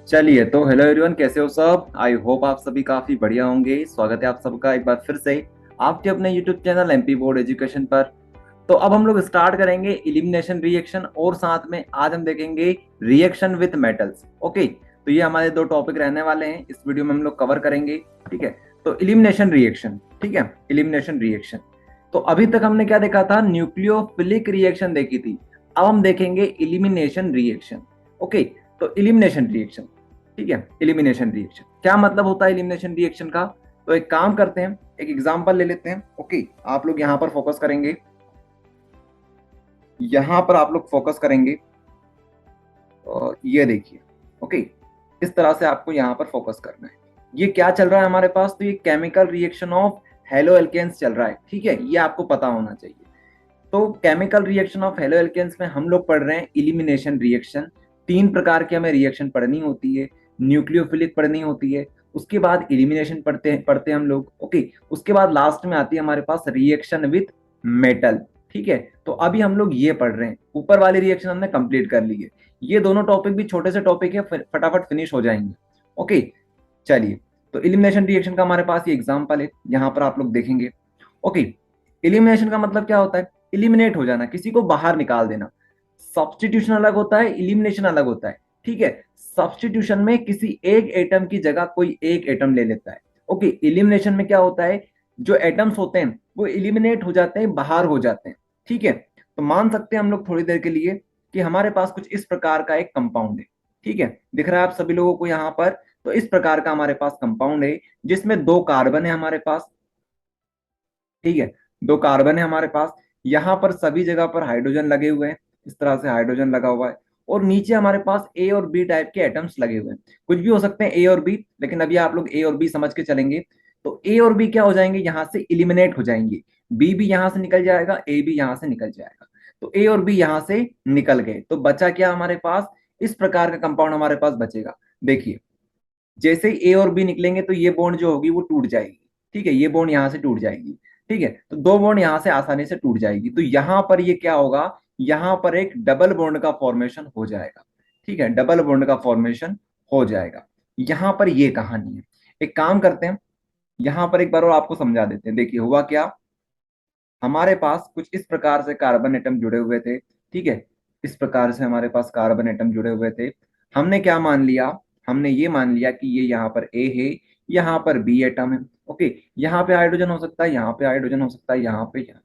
चलिए तो hello everyone, कैसे हो सब। आई होप आप सभी काफी बढ़िया होंगे। स्वागत है आप सबका एक बार फिर से आपके अपने YouTube channel MP board education पर। तो अब हम लोग स्टार्ट करेंगे इलिमिनेशन रिएक्शन और साथ में आज हम देखेंगे रिएक्शन विथ मेटल्स। ओके, तो ये हमारे दो टॉपिक रहने वाले हैं, इस वीडियो में हम लोग कवर करेंगे। ठीक है, तो इलिमिनेशन रिएक्शन, ठीक है, इलिमिनेशन रिएक्शन। तो अभी तक हमने क्या देखा था, न्यूक्लियोफिलिक रिएक्शन देखी थी। अब हम देखेंगे इलिमिनेशन रिएक्शन। ओके, तो इलिमिनेशन रिएक्शन, ठीक है, इलिमिनेशन रिएक्शन क्या मतलब होता है इलिमिनेशन रिएक्शन का। तो एक काम करते हैं, एक एग्जांपल ले लेते हैं। ओके, आप लोग यहां पर फोकस करेंगे, यहां पर आप लोग फोकस करेंगे और ये देखिए। ओके, इस तरह से आपको यहां पर फोकस करना है। ये क्या चल रहा है हमारे पास, तो ये chemical reaction of halo alkanes चल रहा है। ठीक है, ये आपको पता होना चाहिए। तो chemical reaction of halo alkanes में हम लोग पढ़ रहे हैं इलिमिनेशन रिएक्शन। तीन प्रकार की हमें रिएक्शन पढ़नी होती है। न्यूक्लियोफिलिक पढ़नी होती है, उसके बाद इलिमिनेशन पढ़ते हैं हम लोग। ओके, उसके बाद लास्ट में आती है हमारे पास रिएक्शन विथ मेटल। ठीक है, तो अभी हम लोग ये पढ़ रहे हैं। ऊपर वाली रिएक्शन हमने कंप्लीट कर ली है। ये दोनों टॉपिक भी छोटे से टॉपिक है, फटाफट फिनिश हो जाएंगे। ओके, चलिए, तो इलिमिनेशन रिएक्शन का हमारे पास ये एग्जांपल है, यहां पर आप लोग देखेंगे। ओके, इलिमिनेशन का मतलब क्या होता है, इलिमिनेट हो जाना, किसी को बाहर निकाल देना। सब्स्टिट्यूशन अलग होता है, इलिमिनेशन अलग होता है। ठीक है, सब्स्टिट्यूशन में किसी एक एटम की जगह कोई एक एटम ले लेता है। ओके, इलिमिनेशन में क्या होता है, जो एटम्स होते हैं वो इलिमिनेट हो जाते हैं, बाहर हो जाते हैं। ठीक है, तो मान सकते हैं हम लोग थोड़ी देर के लिए कि हमारे पास कुछ इस प्रकार का एक कंपाउंड है। ठीक है, दिख रहा है आप सभी लोगों को यहाँ पर। तो इस प्रकार का हमारे पास कंपाउंड है जिसमें दो कार्बन है हमारे पास। ठीक है, दो कार्बन है हमारे पास। यहाँ पर सभी जगह पर हाइड्रोजन लगे हुए हैं, इस तरह से हाइड्रोजन लगा हुआ है। और नीचे हमारे पास ए और बी टाइप के एटम्स लगे हुए हैं। कुछ भी हो सकते हैं ए और बी, लेकिन अभी आप लोग ए और बी समझ के चलेंगे। तो ए और बी क्या हो जाएंगे, यहाँ से इलिमिनेट हो जाएंगे। बी भी यहाँ से निकल जाएगा, ए भी यहाँ से निकल जाएगा। तो ए और बी यहाँ से निकल गए, तो बचा क्या हमारे पास, इस प्रकार का कंपाउंड हमारे पास बचेगा। देखिए, जैसे ही ए और बी निकलेंगे तो ये बॉन्ड जो होगी वो टूट जाएगी। ठीक है, ये बॉन्ड यहाँ से टूट जाएगी। ठीक है, तो दो बॉन्ड यहाँ से आसानी से टूट जाएगी, तो यहाँ पर ये क्या होगा, यहाँ पर एक डबल बॉन्ड का फॉर्मेशन हो जाएगा। ठीक है, डबल बॉन्ड का फॉर्मेशन हो जाएगा। यहाँ पर ये कहानी है। एक काम करते हैं, यहाँ पर एक बार और आपको समझा देते हैं। देखिए हुआ क्या, हमारे पास कुछ इस प्रकार से कार्बन एटम जुड़े हुए थे। ठीक है, इस प्रकार से हमारे पास कार्बन एटम जुड़े हुए थे। हमने क्या मान लिया, हमने ये मान लिया कि ये यहाँ पर ए है, यहाँ पर बी एटम है। ओके, यहाँ पे हाइड्रोजन हो सकता है, यहाँ पे हाइड्रोजन हो सकता है, यहाँ पे, यहाँ।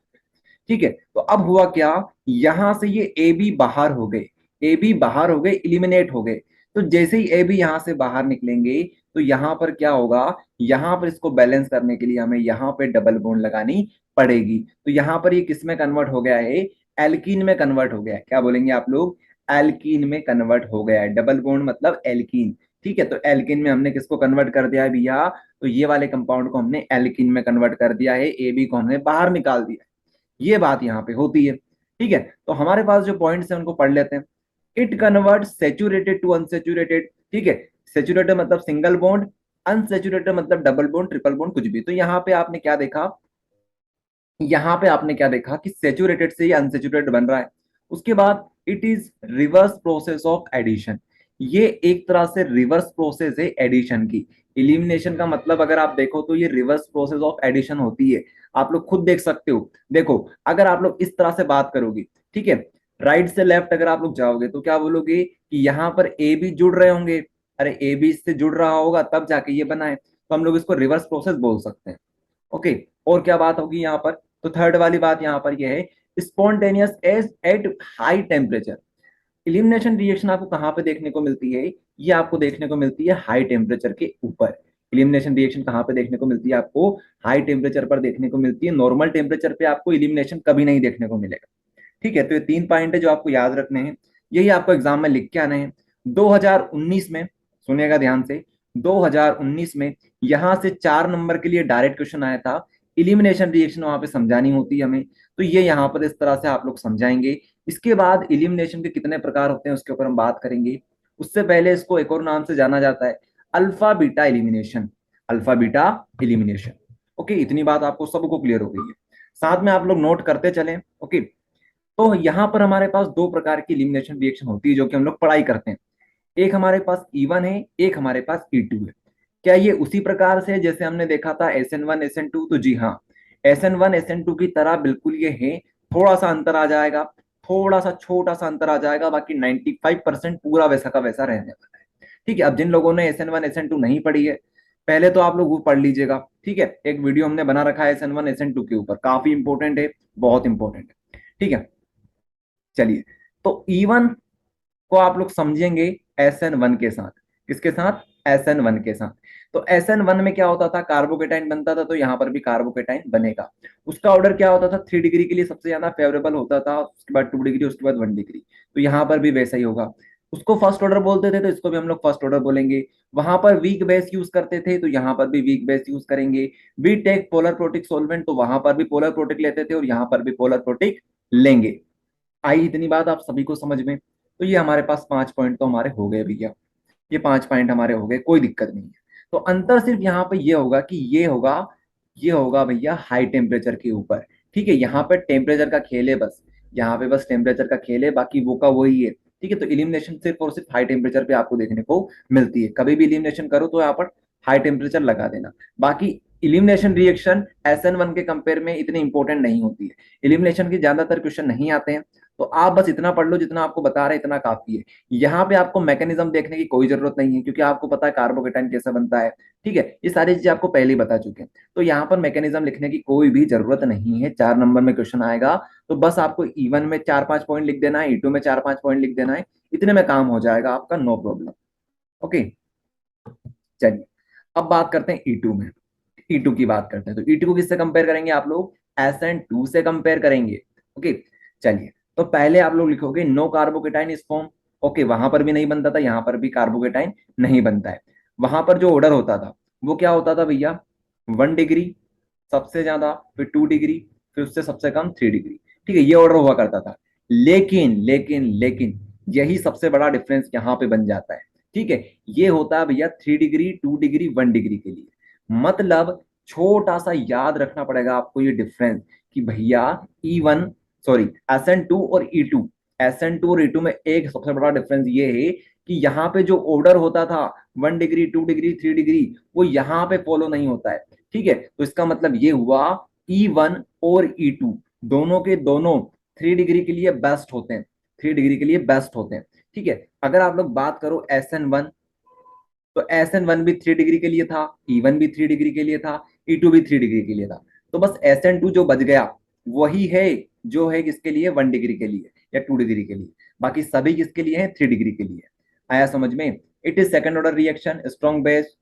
ठीक है, तो अब हुआ क्या, यहां से ये ए बी बाहर हो गए, ए बी बाहर हो गए, इलिमिनेट हो गए। तो जैसे ही ए बी यहां से बाहर निकलेंगे तो यहां पर क्या होगा, यहां पर इसको बैलेंस करने के लिए हमें यहां पे डबल बॉन्ड लगानी पड़ेगी। तो यहां पर ये किस में कन्वर्ट हो गया है, एल्कीन में कन्वर्ट हो गया है। क्या बोलेंगे आप लोग, एल्कीन में कन्वर्ट हो गया है। डबल बॉन्ड मतलब एल्कीन। ठीक है, तो एल्कीन में हमने किसको कन्वर्ट कर दिया है भैया, तो ये वाले कंपाउंड को हमने एल्कीन में कन्वर्ट कर दिया है, ए बी को हमने बाहर निकाल दिया। ये बात यहाँ पे होती है। ठीक है, तो हमारे पास जो पॉइंट्स है उनको पढ़ लेते हैं। It convert saturated to unsaturated. ठीक है, सेचुरेटेड मतलब सिंगल बॉन्ड, अनसेचुरेटेड मतलब डबल बॉन्ड, ट्रिपल बॉन्ड, कुछ भी। तो यहाँ पे आपने क्या देखा, यहाँ पे आपने क्या देखा कि सेचुरेटेड से ही अनसेचुरेटेड बन रहा है। उसके बाद it is reverse process of addition. ये एक तरह से रिवर्स प्रोसेस है एडिशन की। इलिमिनेशन का मतलब अगर आप देखो तो ये रिवर्स प्रोसेस ऑफ एडिशन होती है। आप लोग खुद देख सकते हो। देखो, अगर आप लोग इस तरह से बात करोगे, ठीक है, राइट से लेफ्ट अगर आप लोग जाओगे तो क्या बोलोगे कि यहाँ पर ए बी जुड़ रहे होंगे। अरे ए बी इससे जुड़ रहा होगा तब जाके ये बना है, तो हम लोग इसको रिवर्स प्रोसेस बोल सकते हैं। ओके, और क्या बात होगी यहाँ पर, तो थर्ड वाली बात यहाँ पर यह है, spontaneous as at high temperature. Elimination reaction आपको कहाँ पे देखने को मिलती है, ये आपको देखने को मिलती है हाई टेम्परेचर के ऊपर। इलिमिनेशन रिएक्शन कहाँ पे देखने को मिलती है, आपको हाई टेम्परेचर पर देखने को मिलती है। नॉर्मल टेम्परेचर पे आपको इलिमिनेशन कभी नहीं देखने को मिलेगा। ठीक है, तो ये तीन पॉइंट है जो आपको याद रखने हैं, यही आपको एग्जाम में लिख के आने हैं। 2019 में, सुनिएगा ध्यान से, 2019 में यहां से 4 नंबर के लिए डायरेक्ट क्वेश्चन आया था। इलिमिनेशन रिएक्शन वहां पे समझानी होती है हमें, तो ये यहाँ पर इस तरह से आप लोग समझाएंगे। इसके बाद इलिमिनेशन के कितने प्रकार होते हैं उसके ऊपर हम बात करेंगे। उससे पहले इसको एक और नाम से जाना जाता है, alpha beta elimination. Alpha beta elimination. Okay, इतनी बात आपको सबको क्लियर हो गई है। साथ में आप लोग नोट करते चलें। ओके, तो यहां पर हमारे पास दो प्रकार की इलिमिनेशन रिएक्शन होती है जो कि हम लोग पढ़ाई करते हैं। एक हमारे पास E1 है, एक हमारे पास E2 है। क्या ये उसी प्रकार से जैसे हमने देखा था SN1 SN2? तो जी हाँ, SN1 SN2 की तरह बिल्कुल ये है। थोड़ा सा अंतर आ जाएगा, थोड़ा सा छोटा सा अंतर आ जाएगा, बाकी 95% पूरा वैसा का वैसा रहने वाला है। ठीक है, अब जिन लोगों ने SN1 SN2 नहीं पढ़ी है, पहले तो आप लोग वो पढ़ लीजिएगा। ठीक है, एक वीडियो हमने बना रखा है SN1 SN2 के ऊपर, काफी इंपॉर्टेंट है, बहुत इंपॉर्टेंट है। ठीक है, चलिए, तो E1 को आप लोग समझेंगे SN1 के साथ। किसके साथ? SN1 के साथ। तो SN1 में क्या होता था? कार्बोकेटाइन बनता था, तो यहाँ पर भी कार्बोकेटाइन बनेगा। उसका ऑर्डर क्या होता था? 3 डिग्री के लिए सबसे ज्यादा फेवरेबल होता था, उसके बाद 2 डिग्री, उसके बाद 1 डिग्री। तो यहाँ पर भी वैसा ही होगा। उसको फर्स्ट ऑर्डर बोलते थे, तो इसको भी हम लोग फर्स्ट ऑर्डर बोलेंगे। वहां पर वीक बेस यूज करते थे, तो यहाँ पर भी वीक बेस यूज करेंगे। We take polar protic solvent, तो वहां पर भी पोलर प्रोटिक लेते थे और यहाँ पर भी पोलर प्रोटिक लेंगे। आई इतनी बात आप सभी को समझ में? तो ये हमारे पास 5 पॉइंट तो हमारे हो गए भैया। ये 5 पॉइंट हमारे हो गए, कोई दिक्कत नहीं है। तो अंतर सिर्फ यहाँ पे ये होगा कि ये होगा भैया हाई टेम्परेचर के ऊपर। ठीक है, यहाँ पे टेम्परेचर का खेल है बस, यहाँ पे बस टेम्परेचर का खेल है, बाकी वो का वही है। ठीक है, तो इलिमिनेशन सिर्फ और सिर्फ हाई टेम्परेचर पे आपको देखने को मिलती है। कभी भी इलिमिनेशन करो तो यहाँ पर हाई टेम्परेचर लगा देना। बाकी इलिमिनेशन रिएक्शन SN1 के कंपेयर में इतनी इंपॉर्टेंट नहीं होती है। इलिमिनेशन के ज्यादातर क्वेश्चन नहीं आते हैं, तो आप बस इतना पढ़ लो, जितना आपको बता रहे हैं इतना काफी है। यहाँ पे आपको मैकेनिज्म देखने की कोई जरूरत नहीं है, क्योंकि आपको पता है कार्बोकेटाइन कैसे बनता है। ठीक है, ये सारी चीजें आपको पहले ही बता चुके हैं, तो यहाँ पर मैकेनिज्म लिखने की कोई भी जरूरत नहीं है। 4 नंबर में क्वेश्चन आएगा, तो बस आपको E1 में 4-5 पॉइंट लिख देना है, E2 में 4-5 पॉइंट लिख देना है, इतने में काम हो जाएगा आपका, नो प्रॉब्लम। ओके, चलिए, अब बात करते हैं E2 में। E2 की बात करते हैं, तो E2 को किससे कंपेयर करेंगे आप लोग? SN2 से कंपेयर करेंगे। ओके, चलिए, तो पहले आप लोग लिखोगे नो कार्बोकेटाइन इस फॉर्म। ओके, वहां पर भी नहीं बनता था, यहाँ पर भी कार्बोकेटाइन नहीं बनता है। वहां पर जो ऑर्डर होता था वो क्या होता था भैया? 1 डिग्री सबसे ज्यादा, फिर 2 डिग्री, फिर उससे सबसे कम 3 डिग्री। ठीक है, ये ऑर्डर हुआ करता था। लेकिन लेकिन लेकिन यही सबसे बड़ा डिफरेंस यहाँ पे बन जाता है। ठीक है, ये होता है भैया 3 डिग्री, 2 डिग्री, 1 डिग्री के लिए। मतलब छोटा सा याद रखना पड़ेगा आपको ये डिफरेंस, कि भैया E1, सॉरी, SN2 और E2, SN2 और E2 में एक सबसे बड़ा डिफरेंस ये है कि यहाँ पे जो ऑर्डर होता था 1 डिग्री, 2 डिग्री, 3 डिग्री, वो यहाँ पे फॉलो नहीं होता है। ठीक है, तो इसका मतलब ये हुआ E1 और E2 दोनों के दोनों 3 डिग्री के लिए बेस्ट होते हैं, 3 डिग्री के लिए बेस्ट होते हैं। ठीक है, अगर आप लोग बात करो SN1, तो SN1 भी 3 डिग्री के लिए था, E1 भी 3 डिग्री के लिए था, E2 भी 3 डिग्री के लिए था। तो बस SN2 जो बच गया वही है जो है किसके लिए? 1 डिग्री के लिए या 2 डिग्री के लिए। बाकी सभी किसके लिए है? 3 डिग्री के लिए। आया समझ में? It is second order reaction, strong base,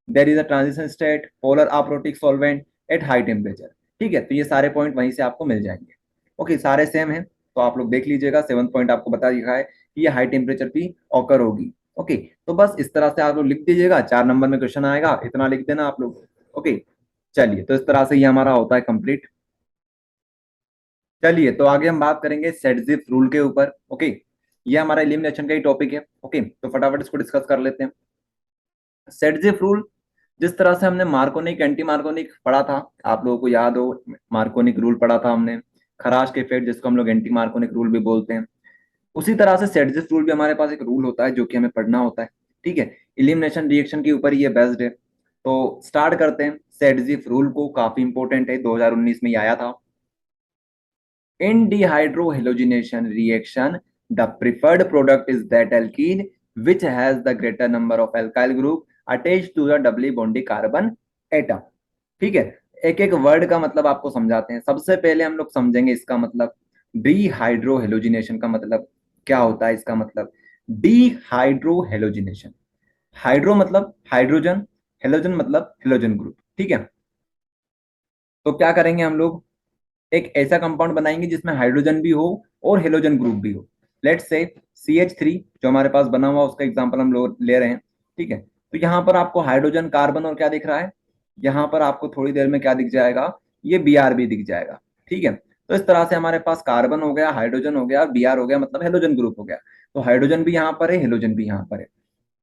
there is a transition state, polar aprotic solvent eight high temperature. ठीक है, तो ये सारे पॉइंट वहीं से आपको मिल जाएंगे। ओके, सारे सेम है, तो आप लोग देख लीजिएगा। 7th पॉइंट आपको बता दिया है कि ये हाई टेम्परेचर भी ऑकर होगी। ओके, तो बस इस तरह से आप लोग लिख दीजिएगा, 4 नंबर में क्वेश्चन आएगा, इतना लिख देना आप लोग। ओके, चलिए, तो इस तरह से ये हमारा होता है कंप्लीट। चलिए, तो आगे हम बात करेंगे सेडजिफ रूल के ऊपर। ओके, ये हमारा एलिमिनेशन का ही टॉपिक है। ओके, तो फटाफट इसको डिस्कस कर लेते हैं। सेडजिफ रूल, जिस तरह से हमने मार्कोनिक एंटी मार्कोनिक पढ़ा था, आप लोगों को याद हो, मार्कोनिक रूल पढ़ा था हमने, खराश के इफेक्ट जिसको हम लोग एंटी मार्कोनिक रूल भी बोलते हैं, उसी तरह से सेडजिफ रूल भी हमारे पास एक रूल होता है जो कि हमें पढ़ना होता है। ठीक है, इलिमिनेशन रिएक्शन के ऊपर ये बेस्ड है। तो स्टार्ट करते हैं सेडजिफ रूल को, काफी इंपॉर्टेंट है, 2019 में ही आया था। In dehydrohallucination reaction, the preferred product is that alkene which has the greater number of alkyl group attached to the doubly bonded carbon atom। ठीक है, एक एक वर्ड का मतलब आपको समझाते हैं। सबसे पहले हम लोग समझेंगे इसका मतलब। डीहाइड्रोहेलोजिनेशन का मतलब क्या होता है? इसका मतलब डीहाइड्रोहेलोजिनेशन, हाइड्रो मतलब हाइड्रोजन, हेलोजन मतलब हेलोजन ग्रुप। ठीक है, तो क्या करेंगे हम लोग? एक ऐसा कंपाउंड बनाएंगे जिसमें हाइड्रोजन भी हो और हेलोजन ग्रुप भी हो। लेट्स से CH3 जो हमारे पास बना हुआ, उसका एग्जांपल हम लोग ले रहे हैं। ठीक है, तो यहाँ पर आपको हाइड्रोजन, कार्बन और क्या दिख रहा है? यहाँ पर आपको थोड़ी देर में क्या दिख जाएगा? ये Br भी दिख जाएगा। ठीक है, तो इस तरह से हमारे पास कार्बन हो गया, हाइड्रोजन हो गया, Br हो गया, मतलब हेलोजन ग्रुप हो गया। तो हाइड्रोजन भी यहाँ पर है, हेलोजन भी यहाँ पर है।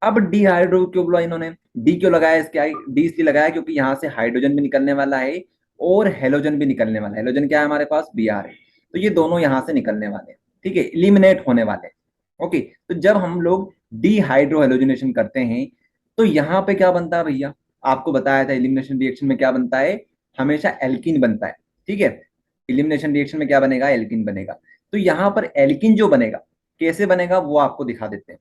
अब डिहाइड्रो क्यों बोला इन्होंने? डी क्यों लगाया? इसके डी इसलिए लगाया क्योंकि यहाँ से हाइड्रोजन भी निकलने वाला है और हेलोजन भी निकलने वाला है। हेलोजन क्या है हमारे पास? Br है। तो ये दोनों यहाँ से निकलने वाले हैं। ठीक है, इलिमिनेट होने वाले हैं। ओके, तो जब हम लोग डीहाइड्रो हेलोजिनेशन करते हैं तो यहाँ पे क्या बनता है भैया, आपको बताया था एलिमिनेशन रिएक्शन में क्या बनता है, हमेशा एल्किन बनता है। ठीक है, एलिमिनेशन रिएक्शन में क्या बनेगा, एल्किन बनेगा। तो यहाँ पर एल्किन जो बनेगा कैसे बनेगा वो आपको दिखा देते हैं।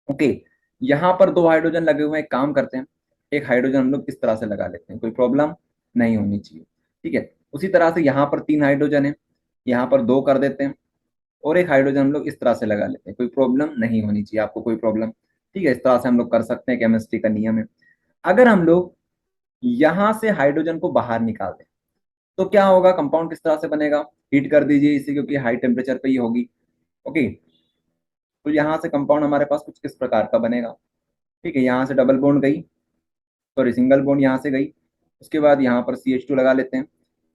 ओके, यहाँ पर दो हाइड्रोजन लगे हुए हैं, काम करते हैं। एक हाइड्रोजन हम लोग इस तरह से लगा लेते हैं, कोई प्रॉब्लम नहीं होनी चाहिए। ठीक है, उसी तरह से यहाँ पर तीन हाइड्रोजन है, यहाँ पर दो कर देते हैं, और एक हाइड्रोजन हम लोग इस तरह से लगा लेते हैं, कोई प्रॉब्लम नहीं होनी चाहिए आपको, कोई प्रॉब्लम। ठीक है, इस तरह से हम लोग कर सकते हैं, केमिस्ट्री का नियम है। अगर हम लोग यहां से हाइड्रोजन को बाहर निकाल दें तो क्या होगा, कंपाउंड किस तरह से बनेगा, हीट कर दीजिए इसे, क्योंकि हाई टेम्परेचर पे ही होगी। ओके, तो यहाँ से कंपाउंड हमारे पास कुछ किस प्रकार का बनेगा। ठीक है, यहाँ से डबल बॉन्ड गई, सॉरी सिंगल बॉन्ड यहाँ से गई, उसके बाद यहाँ पर CH2 लगा लेते हैं,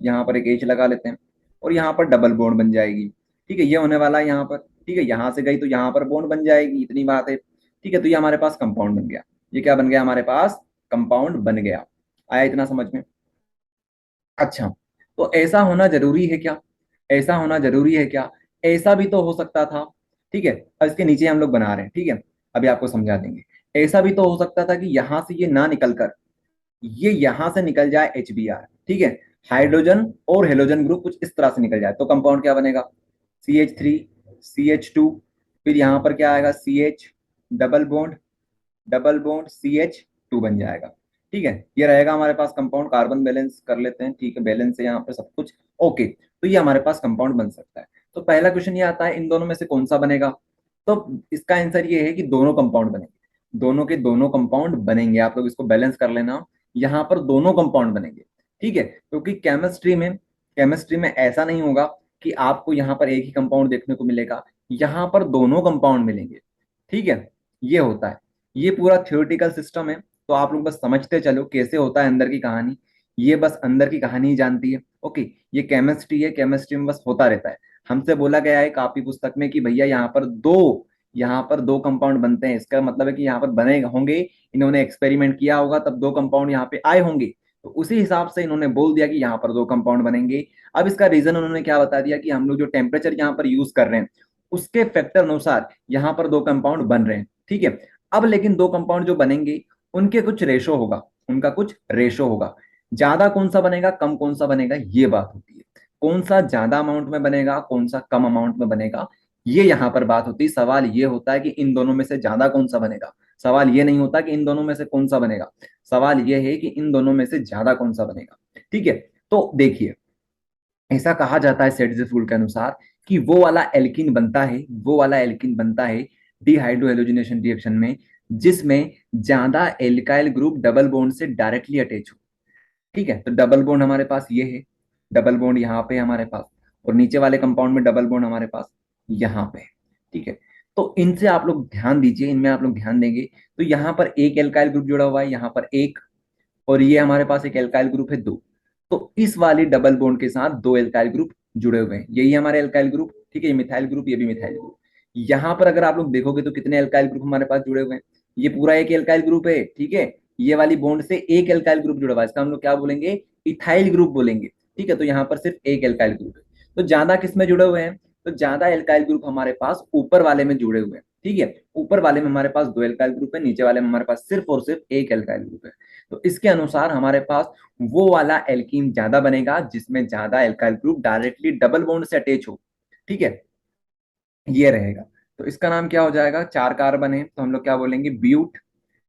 यहाँ पर एक H लगा लेते हैं, और यहाँ पर डबल बॉन्ड बन जाएगी। ठीक है, ये होने वाला है यहाँ पर। ठीक है, यहाँ से गई तो यहाँ पर बॉन्ड बन जाएगी, इतनी बात है। ठीक है, तो ये हमारे पास कंपाउंड बन गया। ये क्या बन गया हमारे पास, कंपाउंड बन गया। आया इतना समझ में। अच्छा, तो ऐसा होना जरूरी है क्या, ऐसा होना जरूरी है क्या, ऐसा भी तो हो सकता था। ठीक है, अब इसके नीचे हम लोग बना रहे हैं। ठीक है, अभी आपको समझा देंगे। ऐसा भी तो हो सकता था कि यहां से ये ना निकल कर ये यहां से निकल जाए HBr। ठीक है, हाइड्रोजन और हेलोजन ग्रुप कुछ इस तरह से निकल जाए तो कंपाउंड क्या बनेगा, CH3 CH2, फिर यहां पर क्या आएगा, CH डबल बॉन्ड CH2 बन जाएगा। ठीक है, ये रहेगा हमारे पास कंपाउंड। कार्बन बैलेंस कर लेते हैं, ठीक है, बैलेंस है यहाँ पर सब कुछ। ओके, तो ये हमारे पास कंपाउंड बन सकता है। तो पहला क्वेश्चन ये आता है, इन दोनों में से कौन सा बनेगा। तो इसका आंसर ये है कि दोनों कंपाउंड बनेंगे, दोनों के दोनों कंपाउंड बनेंगे। आप लोग इसको बैलेंस कर लेना, यहाँ पर दोनों कंपाउंड बनेंगे। ठीक है, क्योंकि केमिस्ट्री में ऐसा नहीं होगा कि आपको यहाँ पर एक ही कंपाउंड देखने को मिलेगा, यहाँ पर दोनों कंपाउंड मिलेंगे। ठीक है, ये होता है, ये पूरा थ्योरेटिकल सिस्टम है। तो आप लोग बस समझते चलो कैसे होता है अंदर की कहानी, ये बस अंदर की कहानी ही जानती है। ओके, ये केमिस्ट्री है, केमिस्ट्री में बस होता रहता है। हमसे बोला गया है कॉपी पुस्तक में कि भैया यहाँ पर दो कंपाउंड बनते हैं, इसका मतलब है कि यहाँ पर बने होंगे, इन्होंने एक्सपेरिमेंट किया होगा तब दो कंपाउंड यहाँ पे आए होंगे। तो उसी हिसाब से इन्होंने बोल दिया कि यहाँ पर दो कंपाउंड बनेंगे। अब इसका रीजन उन्होंने क्या बता दिया कि हम लोग जो टेम्परेचर यहाँ पर यूज कर रहे हैं उसके फैक्टर अनुसार यहाँ पर दो कंपाउंड बन रहे हैं। ठीक है, अब लेकिन दो कंपाउंड जो बनेंगे उनके कुछ रेशो होगा, उनका कुछ रेशो होगा। ज्यादा कौन सा बनेगा, कम कौन सा बनेगा, ये बात होती है। कौन सा ज्यादा अमाउंट में बनेगा, कौन सा कम अमाउंट में बनेगा, ये यहाँ पर बात होती है। सवाल ये होता है कि इन दोनों में से ज्यादा कौन सा बनेगा, सवाल ये नहीं होता कि इन दोनों में से कौन सा बनेगा, सवाल ये है कि इन दोनों में से ज्यादा कौन सा बनेगा। ठीक है, तो देखिए, ऐसा कहा जाता है सेड्स रूल के अनुसार कि वो वाला एल्किन बनता है डिहाइड्रो हेलोजिनेशन रिएक्शन में जिसमें ज्यादा एल्काइल ग्रुप डबल बॉन्ड से डायरेक्टली अटैच हो। ठीक है, तो डबल बॉन्ड हमारे पास ये है, डबल बॉन्ड यहाँ पे हमारे पास, और नीचे वाले कंपाउंड में डबल बॉन्ड हमारे पास यहाँ पे है। ठीक है, तो इनसे आप लोग ध्यान दीजिए, इनमें आप लोग ध्यान देंगे तो यहाँ पर एक एल्काइल ग्रुप जुड़ा हुआ है, यहाँ पर एक, और ये हमारे पास एक एल्काइल ग्रुप है दो। तो इस वाली डबल बॉन्ड के साथ दो एल्काइल ग्रुप जुड़े हुए हैं, यही हमारे एल्काइल ग्रुप। ठीक है, ये मिथाइल ग्रुप, ये भी मिथाइल ग्रुप। यहाँ पर अगर आप लोग देखोगे तो कितने एल्काइल ग्रुप हमारे पास जुड़े हुए हैं, ये पूरा एक एल्काइल ग्रुप है। ठीक है, ये वाली बॉन्ड से एक एल्काइल ग्रुप जुड़ा हुआ है, इसका हम लोग क्या बोलेंगे, इथाइल ग्रुप बोलेंगे। ठीक है, तो यहाँ पर सिर्फ एक एल्काइल ग्रुप है। तो ज्यादा किस में जुड़े हुए हैं, तो ज्यादा एल्काइल ग्रुप हमारे पास ऊपर वाले में जुड़े हुए हैं। ठीक है, ऊपर वाले में हमारे पास दो एल्काइल ग्रुप है, नीचे वाले में हमारे पास सिर्फ और सिर्फ एक एल्काइल ग्रुप है। तो इसके अनुसार हमारे पास वो वाला एल्कीन ज्यादा बनेगा जिसमें ज्यादा alkyl group directly double bond से अटैच हो। ठीक है, ये रहेगा। तो इसका नाम क्या हो जाएगा, चार कार्बन है तो हम लोग क्या बोलेंगे, ब्यूट।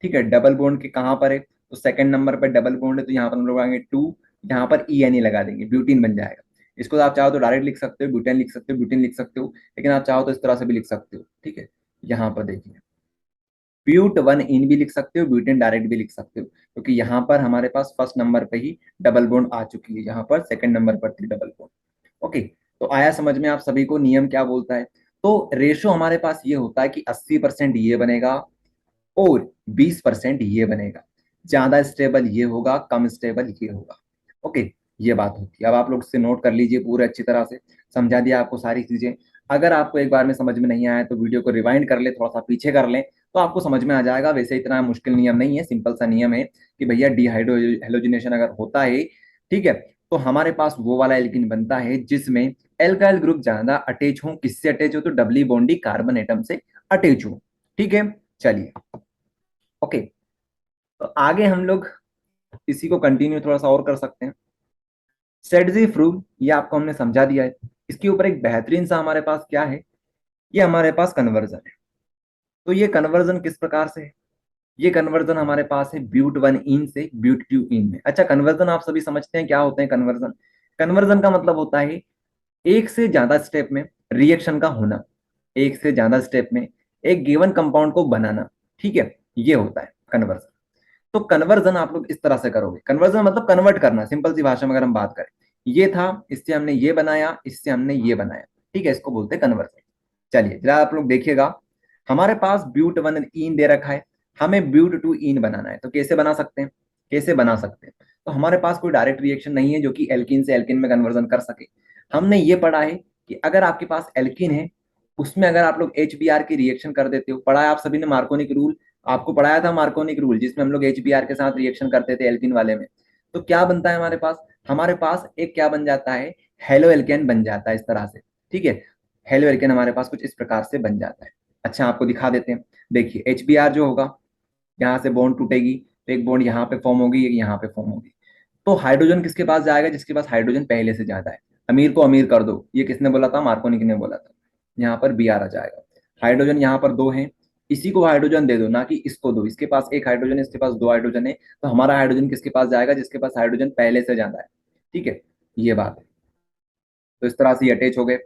ठीक है, डबल बॉन्ड के कहां पर है, तो सेकंड नंबर पर डबल बॉन्ड है, तो यहाँ पर हम लोग आएंगे टू, यहाँ पर ENE लगा देंगे, ब्यूटीन बन जाएगा। इसको तो आप चाहो तो डायरेक्ट लिख सकते हो, ब्यूटेन लिख सकते हो, ब्यूटीन लिख सकते हो, लेकिन आप चाहो तो इस तरह से भी लिख सकते हो। ठीक है, यहाँ पर देखिए, ब्यूट वन इन भी लिख सकते हो, ब्यूटेन डायरेक्ट भी लिख सकते हो, क्योंकि यहाँ पर हमारे पास फर्स्ट नंबर पे ही डबल बॉन्ड आ चुकी है, यहाँ पर सेकंड नंबर पर थी डबल बॉन्ड। ओके, तो आया समझ में आप सभी को नियम क्या बोलता है। तो रेशो हमारे पास ये होता है कि 80% ये बनेगा और 20% ये बनेगा, ज्यादा स्टेबल ये होगा, कम स्टेबल ये होगा। ओके, ये बात होती है। अब आप लोग से नोट कर लीजिए, पूरे अच्छी तरह से समझा दिया आपको सारी चीजें। अगर आपको एक बार में समझ में नहीं आया तो वीडियो को रिवाइंड कर ले, थोड़ा सा पीछे कर लें, तो आपको समझ में आ जाएगा। वैसे इतना मुश्किल नियम नहीं है, सिंपल सा नियम है कि भैया डिहाइड्रो हेलोजिनेशन अगर होता है, ठीक है, तो हमारे पास वो वाला एल्किन बनता है जिसमें एल्काइल ग्रुप ज्यादा अटैच हो। किससे अटैच हो, तो डबली बॉन्डी कार्बन एटम से अटैच हो। ठीक है, चलिए ओके। तो आगे हम लोग इसी को कंटिन्यू थोड़ा सा और कर सकते हैं। सेडजी फ्रूल ये आपको हमने समझा दिया है। इसके ऊपर एक बेहतरीन सा हमारे पास क्या है, ये हमारे पास कन्वर्जन है। तो ये कन्वर्जन किस प्रकार से है, ये कन्वर्जन हमारे पास है ब्यूट वन इन से ब्यूट टू इन में। अच्छा, कन्वर्जन आप सभी समझते हैं क्या होते हैं कन्वर्जन? कन्वर्जन का मतलब होता है एक से ज्यादा स्टेप में रिएक्शन का होना, एक से ज्यादा स्टेप में एक गिवन कंपाउंड को बनाना। ठीक है, ये होता है कन्वर्जन। तो कन्वर्जन आप लोग इस तरह से करोगे, कन्वर्जन मतलब कन्वर्ट करना, सिंपल सी भाषा में अगर हम बात करें, ये था, इससे हमने ये बनाया, इससे हमने ये बनाया। ठीक है, इसको बोलते हैं कन्वर्जन। चलिए जरा आप लोग देखिएगा, हमारे पास ब्यूट वन इन दे रखा है, हमें ब्यूट टू इन बनाना है। तो कैसे बना सकते हैं, कैसे बना सकते हैं? तो हमारे पास कोई डायरेक्ट रिएक्शन नहीं है जो कि एल्किन से एल्किन में कन्वर्जन कर सके। हमने ये पढ़ा है कि अगर आपके पास एल्किन है, उसमें अगर आप लोग HBr की रिएक्शन कर देते हो, पढ़ा है आप सभी ने मार्कोनिक रूल, आपको पढ़ाया था मार्कोनिक रूल, जिसमें हम लोग HBr के साथ रिएक्शन करते थे एल्किन वाले में। तो क्या बनता है हमारे पास एक क्या बन जाता है, हेलो एल्केन बन जाता है इस तरह से। ठीक है, हेलो एल्केन हमारे पास कुछ इस प्रकार से बन जाता है। अच्छा, आपको दिखा देते हैं। देखिए HBr जो होगा, यहाँ से बॉन्ड टूटेगी तो एक बॉन्ड यहाँ पे फॉर्म होगी, एक यहाँ पे फॉर्म होगी। तो हाइड्रोजन किसके पास जाएगा, जिसके पास हाइड्रोजन पहले से ज्यादा है। अमीर को अमीर कर दो, ये किसने बोला था, मार्कोनिक ने बोला था। यहाँ पर Br आ जाएगा। हाइड्रोजन यहाँ पर दो है, इसी को हाइड्रोजन दे दो, ना कि इसको दो। इसके पास एक हाइड्रोजन है, इसके पास दो हाइड्रोजन है, तो हमारा हाइड्रोजन किसके पास जाएगा, जिसके पास हाइड्रोजन पहले से ज्यादा है। ठीक है, ये बात है। तो इस तरह से ये अटैच हो गए।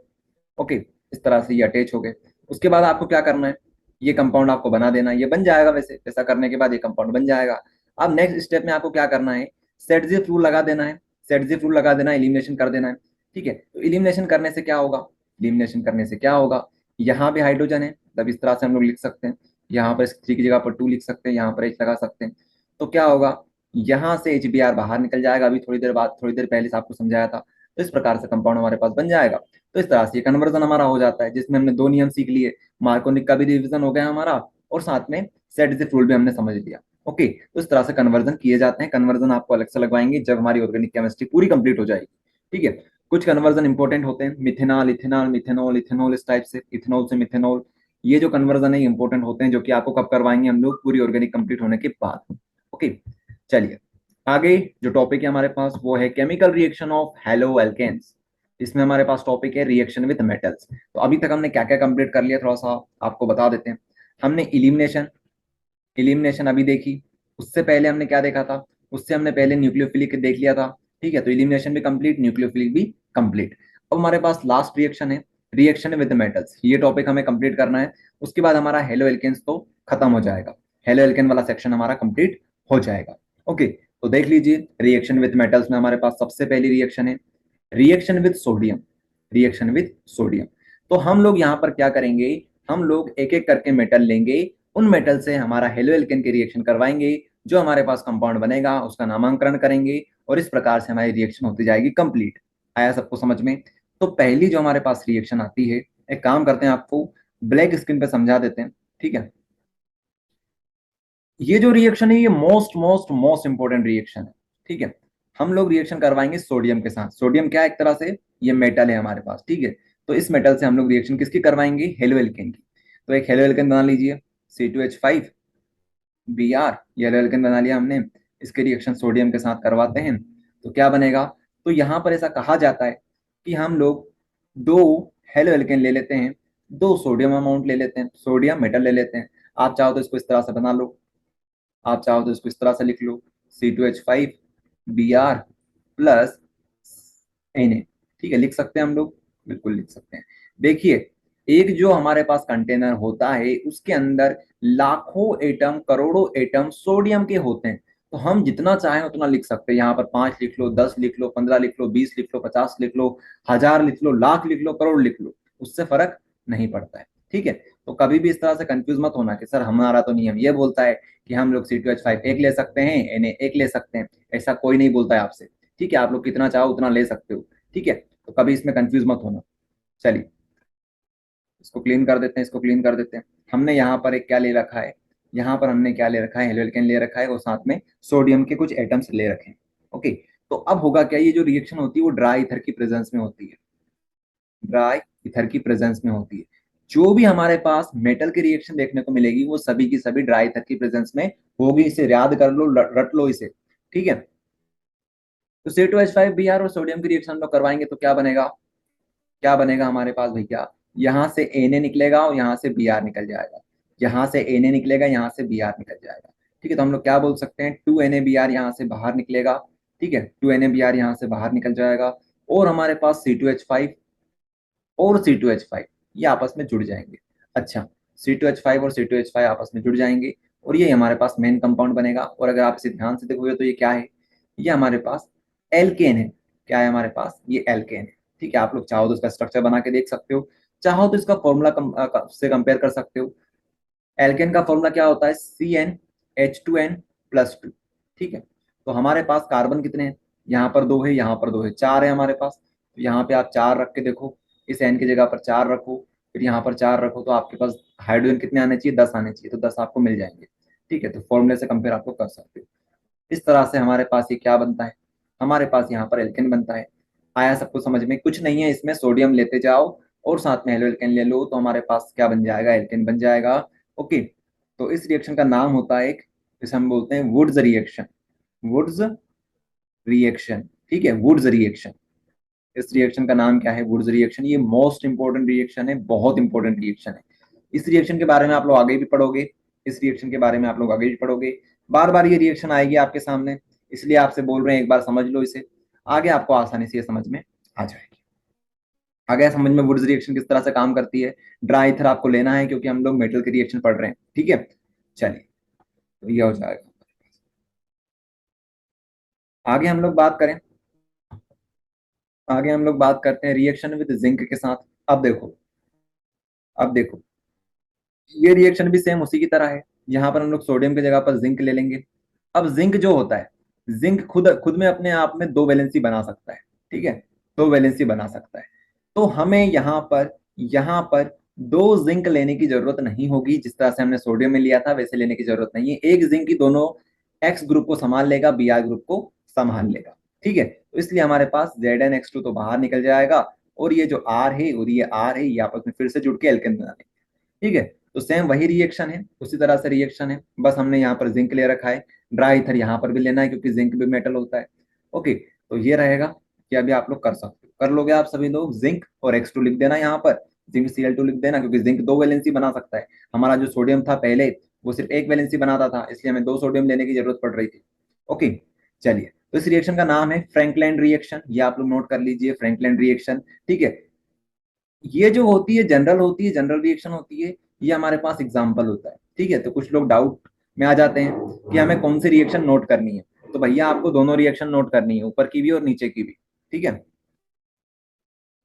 ओके, इस तरह से ये अटैच हो गए। उसके बाद आपको क्या करना है, ये कंपाउंड आपको बना देना है, ये बन जाएगा। वैसे ऐसा करने के बाद ये कंपाउंड बन जाएगा। अब नेक्स्ट स्टेप में आपको क्या करना है, सेटजिफ रूल लगा देना है। सेटजिफ रूल लगा देना है, एलिमिनेशन कर देना है। ठीक है, तो एलिमिनेशन करने से क्या होगा, एलिमिनेशन करने से क्या होगा, यहाँ पे हाइड्रोजन है, तब इस तरह से हम लोग लिख सकते हैं। यहाँ पर 3 की जगह पर 2 लिख सकते हैं, यहाँ पर H लगा सकते हैं। तो क्या होगा, यहाँ से HBr बाहर निकल जाएगा। अभी थोड़ी देर बाद, थोड़ी देर पहले से आपको समझाया था। तो इस प्रकार से कंपाउंड हमारे पास बन जाएगा। तो इस तरह से ये कन्वर्जन हमारा हो जाता है, जिसमें हमने 2 नियम सीख लिए, मार्कोनिक का भी रिवीजन हो गया हमारा, और साथ में सेटजिफ रूल भी हमने समझ लिया। ओके, तो इस तरह से कन्वर्जन किए जाते हैं। कन्वर्जन आपको अलग से लगवाएंगे जब हमारी ऑर्गेनिक केमिस्ट्री पूरी कंप्लीट हो जाएगी। ठीक है, कुछ कन्वर्जन इंपॉर्टेंट होते हैं, मिथेनॉल, इथेनॉल, मिथेनॉल, इथेनॉल, इस टाइप से, इथेनॉल से मिथेनॉल। ये जो कन्वर्जन है इंपॉर्टेंट होते हैं, जो कि आपको कब करवाएंगे हम लोग, पूरी ऑर्गेनिक कंप्लीट होने के बाद। ओके, चलिए आगे जो टॉपिक है हमारे पास वो है chemical reaction of halo alkanes. इसमें हमारे पास टॉपिक है रिएक्शन विद मेटल्स। तो अभी तक हमने क्या क्या कंप्लीट कर लिया, थोड़ा सा आपको बता देते हैं। हमने इलिमिनेशन, इलिमिनेशन अभी देखी। उससे पहले हमने क्या देखा था, उससे हमने पहले न्यूक्लियोफिलिक देख लिया था। ठीक है, तो इलिमिनेशन भी कंप्लीट, न्यूक्लियोफिलिक भी कंप्लीट। अब हमारे पास लास्ट रिएक्शन है, रिएक्शन विद मेटल्स। ये टॉपिक हमें कंप्लीट करना है। उसके बाद हमारा हेलो एल्केन्स तो खत्म हो जाएगा, हेलो एल्केन वाला सेक्शन हमारा कंप्लीट हो जाएगा। ओके, तो देख लीजिए रिएक्शन विद मेटल्स में हमारे पास सबसे पहली रिएक्शन है reaction with sodium. Reaction with sodium, तो हम लोग यहाँ पर क्या करेंगे, हम लोग एक एक करके मेटल लेंगे, उन मेटल से हमारा हेलो एल्केन के रिएक्शन करवाएंगे। जो हमारे पास कंपाउंड बनेगा उसका नामांकन करेंगे, और इस प्रकार से हमारी रिएक्शन होती जाएगी कंप्लीट। आया सबको समझ में? तो पहली जो हमारे पास रिएक्शन आती है, एक काम करते हैं, आपको ब्लैक स्क्रीन पे समझा देते हैं। ठीक है, ये जो रिएक्शन है ये most most most important reaction है। ठीक है, हम लोग रिएक्शन करवाएंगे सोडियम के साथ। सोडियम क्या है, एक तरह से ये मेटल है हमारे पास। ठीक है, तो इस मेटल से हम लोग रिएक्शन किसकी करवाएंगे, हेलो एल्केन की। तो एक हेलो एल्केन बना लीजिए, C2H5 Br, ये हेलो एल्केन बना लिया हमने। इसके रिएक्शन सोडियम के साथ करवाते हैं, तो क्या बनेगा, तो यहाँ पर ऐसा कहा जाता है कि हम लोग 2 हेलो एल्केन ले लेते हैं, 2 सोडियम अमाउंट ले लेते हैं, सोडियम मेटल ले लेते हैं। आप चाहो तो इसको इस तरह से बना लो, आप चाहो तो इसको इस तरह से लिख लो, C2H5 Br प्लस Na। ठीक है, लिख सकते हैं हम लोग, बिल्कुल लिख सकते हैं। देखिए, एक जो हमारे पास कंटेनर होता है उसके अंदर लाखों एटम, करोड़ों एटम सोडियम के होते हैं। तो हम जितना चाहें उतना लिख सकते हैं। यहाँ पर 5 लिख लो, 10 लिख लो, 15 लिख लो, 20 लिख लो, 50 लिख लो, 1000 लिख लो, लाख लिख लो, करोड़ लिख लो, उससे फर्क नहीं पड़ता है। ठीक है, तो कभी भी इस तरह से कंफ्यूज मत होना कि सर हमारा तो नियम ये बोलता है कि हम लोग C2H5 एक ले सकते हैं, Na एक ले सकते हैं। ऐसा कोई नहीं बोलता है आपसे। ठीक है, आप लोग कितना चाहो उतना ले सकते हो। ठीक है, तो कभी इसमें कंफ्यूज मत होना। चलिए इसको क्लीन कर देते हैं, इसको क्लीन कर देते हैं। हमने यहाँ पर एक क्या ले रखा है, यहाँ पर हमने क्या ले रखा है, हेलो एल्केन ले रखा है, और साथ में सोडियम के कुछ एटम्स ले रखे हैं। ओके, तो अब होगा क्या, ये जो रिएक्शन होती है वो ड्राई ईथर की प्रेजेंस में होती है, ड्राई ईथर की प्रेजेंस में होती है। जो भी हमारे पास मेटल की रिएक्शन देखने को मिलेगी वो सभी की सभी ड्राई ईथर की प्रेजेंस में होगी। इसे याद कर लो, रट लो इसे, ठीक है। तो C2H5Br और सोडियम की रिएक्शन हम लोग करवाएंगे तो क्या बनेगा, क्या बनेगा हमारे पास भैया, यहाँ से Na निकलेगा और यहाँ से Br निकल जाएगा, यहाँ से Na निकलेगा, यहाँ से Br निकल जाएगा, ठीक है। तो हम लोग क्या बोल सकते हैं, 2NaBr यहाँ से बाहर निकलेगा, ठीक है, 2NaBr यहाँ से बाहर निकल जाएगा, और हमारे पास C2H5 और C2H5 ये आपस में जुड़ जाएंगे। अच्छा, C2H5 और C2H5 आपस में जुड़ जाएंगे और ये हमारे पास मेन कंपाउंड बनेगा। और अगर आप इसे ध्यान से देखोगे तो ये क्या है, ये हमारे पास एल्केन है। क्या है हमारे पास, ये एल्केन है, ठीक है। आप लोग चाहो तो इसका स्ट्रक्चर बना के देख सकते हो, चाहो तो इसका फॉर्मूला से कंपेयर कर सकते हो। एल्केन का फॉर्मूला क्या होता है, CnH2n+2, ठीक है। तो हमारे पास कार्बन कितने हैं, यहाँ पर 2 है, यहाँ पर 2 है, 4 है हमारे पास। तो यहाँ पे आप 4 रख के देखो, इस एन की जगह पर 4 रखो, फिर यहाँ पर 4 रखो, तो आपके पास हाइड्रोजन कितने आने चाहिए, 10 आने चाहिए, तो 10 आपको मिल जाएंगे, ठीक है। तो फॉर्मूले से कंपेयर आप लोग कर सकते हो। इस तरह से हमारे पास ये क्या बनता है, हमारे पास यहाँ पर एल्केन बनता है। आया सबको समझ में, कुछ नहीं है इसमें, सोडियम लेते जाओ और साथ में हेलो एल्केन ले लो, तो हमारे पास क्या बन जाएगा, एल्केन बन जाएगा। ओके, तो इस रिएक्शन का नाम होता है एक, जिसे हम बोलते हैं वुड्स रिएक्शन, वुड्स रिएक्शन, ठीक है, वुड्स रिएक्शन। इस रिएक्शन का नाम क्या है, वुड्स रिएक्शन। ये मोस्ट इंपोर्टेंट रिएक्शन है, बहुत इंपोर्टेंट रिएक्शन है। इस रिएक्शन के बारे में आप लोग आगे भी पढ़ोगे, इस रिएक्शन के बारे में आप लोग आगे भी पढ़ोगे, बार बार ये रिएक्शन आएगी आपके सामने, इसलिए आपसे बोल रहे हैं एक बार समझ लो इसे, आगे आपको आसानी से ये समझ में आ जाएगी। आ गया समझ में वुड्स रिएक्शन किस तरह से काम करती है। ड्राई ईथर आपको लेना है क्योंकि हम लोग मेटल की रिएक्शन पढ़ रहे हैं, ठीक है। चलिए, तो ये हो जाएगा। आगे हम लोग बात करें, आगे हम लोग बात करते हैं रिएक्शन विद जिंक के साथ। अब देखो, अब देखो, ये रिएक्शन भी सेम उसी की तरह है। यहाँ पर हम लोग सोडियम की जगह पर जिंक ले लेंगे। अब जिंक जो होता है, जिंक खुद खुद में अपने आप में दो वैलेंसी बना सकता है, ठीक है, दो वैलेंसी बना सकता है। तो हमें यहाँ पर दो जिंक लेने की जरूरत नहीं होगी, जिस तरह से हमने सोडियम में लिया था वैसे लेने की जरूरत नहीं है। एक जिंक ही दोनों एक्स ग्रुप को संभाल लेगा, Br ग्रुप को संभाल लेगा, ठीक है। तो इसलिए हमारे पास Zn(X2) तो बाहर निकल जाएगा, और ये जो R है और ये R है, ये आपस में फिर से जुड़ के एल्केन बना लेंगे, ठीक है। तो सेम वही रिएक्शन है, उसी तरह से रिएक्शन है, बस हमने यहाँ पर जिंक ले रखा है। ड्राई ईथर यहाँ पर भी लेना है क्योंकि जिंक भी मेटल होता है। ओके, तो ये रहेगा कि अभी आप लोग कर सकते हो, कर लोगे आप सभी लोग, जिंक और X2 लिख देना यहाँ पर, जिंक Cl2 लिख देना, क्योंकि जिंक दो वैलेंसी बना सकता है। हमारा जो सोडियम था पहले, वो सिर्फ एक वैलेंसी बनाता था, इसलिए हमें दो सोडियम लेने की जरूरत पड़ रही थी। ओके, चलिए, तो इस रिएक्शन का नाम है फ्रैंकलैंड रिएक्शन, ये आप लोग नोट कर लीजिए, फ्रैंकलैंड रिएक्शन, ठीक है। ये जो होती है जनरल होती है, जनरल रिएक्शन होती है, ये हमारे पास एग्जाम्पल होता है, ठीक है। तो कुछ लोग डाउट में आ जाते हैं कि हमें कौन सी रिएक्शन नोट करनी है, तो भैया आपको दोनों रिएक्शन नोट करनी है, ऊपर की भी और नीचे की भी, ठीक है।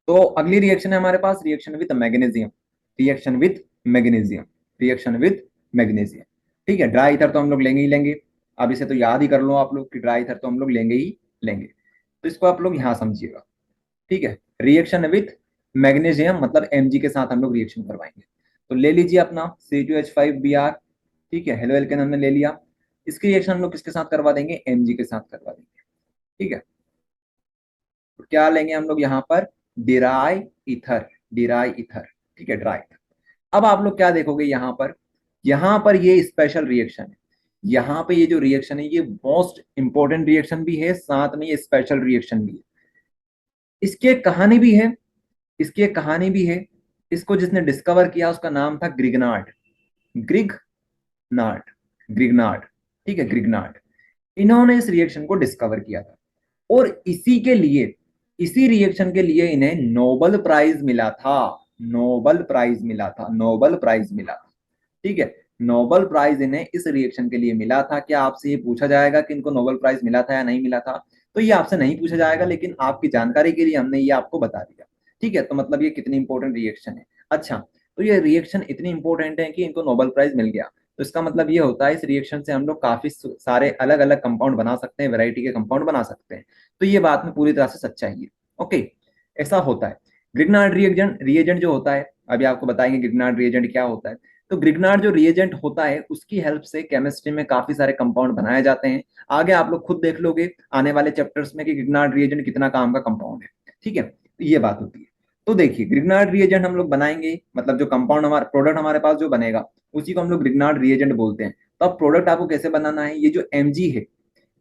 तो अगली रिएक्शन है हमारे पास reaction with magnesium, reaction with magnesium, reaction with magnesium, ठीक है। ड्राई ईथर तो हम लोग लेंगे ही लेंगे, अब इसे तो याद ही कर लो आप लोग कि ड्राई ईथर तो हम लोग लेंगे ही लेंगे, तो इसको आप लोग यहाँ समझिएगा, ठीक है। रिएक्शन विथ मैग्नीशियम मतलब Mg के साथ हम लोग रिएक्शन करवाएंगे। तो ले लीजिए अपना C2H5Br, ठीक है, हेलो एल्केन हमने ले लिया। इसकी रिएक्शन हम लोग किसके साथ करवा देंगे, Mg के साथ करवा देंगे, ठीक है। तो क्या लेंगे हम लोग यहाँ पर, डिराई ईथर, डिराई ईथर, ठीक है, ड्राई ईथर। अब आप लोग क्या देखोगे यहाँ पर ये स्पेशल रिएक्शन है, यहाँ पे ये जो रिएक्शन है ये मोस्ट इंपॉर्टेंट रिएक्शन भी है, साथ में ये स्पेशल रिएक्शन भी है। इसकी एक कहानी भी है, इसकी एक कहानी भी है। इसको जिसने डिस्कवर किया उसका नाम था ग्रिगनार्ड, ग्रिगनार्ड, ग्रिगनार्ड, ठीक है, ग्रिगनार्ड। इन्होंने इस रिएक्शन को डिस्कवर किया था, और इसी के लिए, इसी रिएक्शन के लिए इन्हें नोबेल प्राइज मिला था, नोबेल प्राइज मिला था, नोबेल प्राइज मिला था, ठीक है। नोबेल प्राइज इन्हें इस रिएक्शन के लिए मिला था। क्या आपसे ये पूछा जाएगा कि इनको नोबेल प्राइज मिला था या नहीं मिला था, तो ये आपसे नहीं पूछा जाएगा, लेकिन आपकी जानकारी के लिए हमने ये आपको बता दिया, ठीक है। तो मतलब ये कितनी इंपॉर्टेंट रिएक्शन है। अच्छा, तो ये रिएक्शन इतनी इंपॉर्टेंट है कि इनको नोबेल प्राइज मिल गया, तो इसका मतलब ये होता है इस रिएक्शन से हम लोग काफी सारे अलग अलग कंपाउंड बना सकते हैं, वैरायटी के कंपाउंड बना सकते हैं। तो ये बात में पूरी तरह से सच्चाई है। ओके, ऐसा होता है। ग्रिग्नार्ड रिएजेंट, रिएजेंट जो होता है, अभी आपको बताएंगे ग्रिग्नार्ड रिएजेंट क्या होता है। तो ग्रिग्नार्ड जो रिएजेंट होता है उसकी हेल्प से केमिस्ट्री में काफी सारे कंपाउंड बनाए जाते हैं। आगे आप लोग खुद देख लोगे आने वाले चैप्टर्स में कि ग्रिग्नार्ड रिएजेंट कितना काम का कंपाउंड है, ठीक है। तो ये बात होती है। तो देखिए ग्रिग्नार्ड रिएजेंट हम लोग बनाएंगे, मतलब जो कंपाउंड हमारा प्रोडक्ट हमारे पास जो बनेगा उसी को हम लोग ग्रिग्नार्ड रिएजेंट बोलते हैं। तो अब प्रोडक्ट आपको कैसे बनाना है, ये जो Mg है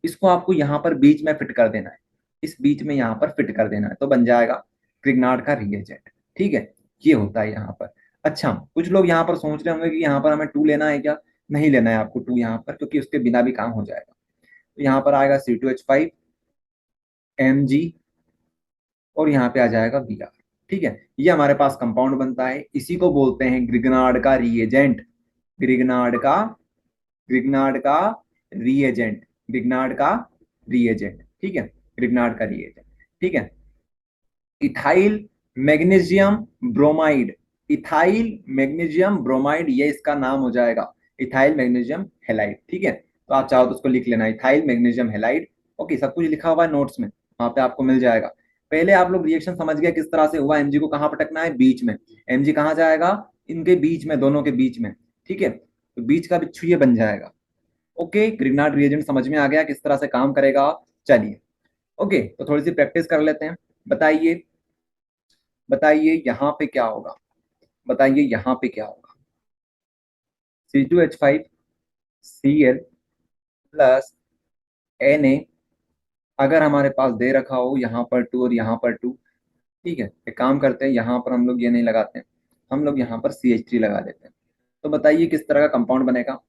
इसको आपको यहाँ पर बीच में फिट कर देना है, इस बीच में यहाँ पर फिट कर देना है, तो बन जाएगा ग्रिग्नार्ड का रिएजेंट। ठीक है, ये होता है यहाँ पर। अच्छा, कुछ लोग यहाँ पर सोच रहे होंगे कि यहाँ पर हमें 2 लेना है क्या? नहीं लेना है आपको 2 यहाँ पर, क्योंकि उसके बिना भी काम हो जाएगा। तो यहाँ पर आएगा C2H5 Mg और यहाँ पे आ जाएगा Br। ठीक है, ये हमारे पास कंपाउंड बनता है, इसी को बोलते हैं ग्रिग्नार्ड का रिएजेंट। ग्रिग्नार्ड का ग्रिग्नार्ड का रिएजेंट, ग्रिग्नार्ड का रिएजेंट। ठीक है, ग्रिग्नार्ड का रिएजेंट। ठीक है, ethyl magnesium bromide, ethyl magnesium bromide, ये इसका नाम हो जाएगा, इथाइल मैग्नीशियम हैलाइड। ठीक है, तो आप चाहो तो उसको लिख लेना, इथाइल मैग्नीशियम हैलाइड। ओके, सब कुछ लिखा हुआ है नोट्स में, वहां पे आपको मिल जाएगा। पहले आप लोग रिएक्शन समझ गए किस तरह से हुआ, Mg को कहां पटकना है, बीच में। Mg कहां जाएगा, इनके बीच में, दोनों के बीच में। ठीक है, तो बीच का बिच्छू ये बन जाएगा। ओके, ग्रिग्नार्ड रिएजेंट समझ में आ गया किस तरह से काम करेगा। चलिए, ओके, तो थोड़ी सी प्रैक्टिस कर लेते हैं। बताइए बताइए यहाँ पे क्या होगा, बताइए यहाँ पे क्या होगा। C2H5Cl प्लस Na, अगर हमारे पास दे रखा हो यहाँ पर 2 और यहाँ पर 2। ठीक है, एक काम करते हैं, यहाँ पर हम लोग ये नहीं लगाते हैं, हम लोग यहाँ पर CH3 लगा देते हैं। तो बताइए किस तरह का कंपाउंड बनेगा,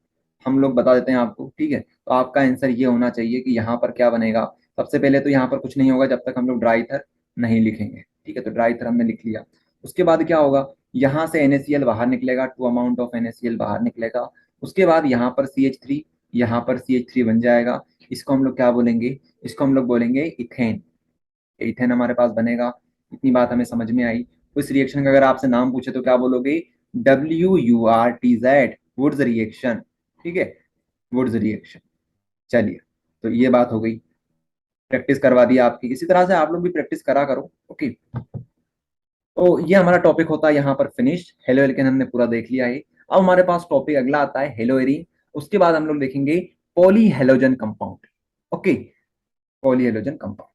हम लोग बता देते हैं आपको। ठीक है, तो आपका आंसर ये होना चाहिए कि यहाँ पर क्या बनेगा। सबसे पहले तो यहाँ पर कुछ नहीं होगा जब तक हम लोग ड्राई ईथर नहीं लिखेंगे। ठीक है, तो ड्राई ईथर हमने लिख लिया। उसके बाद क्या होगा, यहाँ से NaCl बाहर निकलेगा, 2 अमाउंट ऑफ NaCl बाहर निकलेगा। उसके बाद यहाँ पर CH3, यहाँ पर CH3 बन जाएगा। इसको हम लोग क्या बोलेंगे, इसको हम लोग बोलेंगे इथेन। इथेन हमारे पास बनेगा। इतनी बात हमें समझ में आई। उस रिएक्शन का अगर आपसे नाम पूछे तो क्या बोलोगे, WURTZ, वुड्स रिएक्शन। ठीक है, वुड्स रिएक्शन। चलिए, तो ये बात हो गई, प्रैक्टिस करवा दी आपकी। इसी तरह से आप लोग भी प्रैक्टिस करा करो। ओके, तो ये हमारा टॉपिक होता है यहाँ पर फिनिश। हेलो एल्केन हमने पूरा देख लिया है। अब हमारे पास टॉपिक अगला आता है हेलो एरीन। उसके बाद हम लोग देखेंगे poly halogen compound. Okay, poly halogen compound.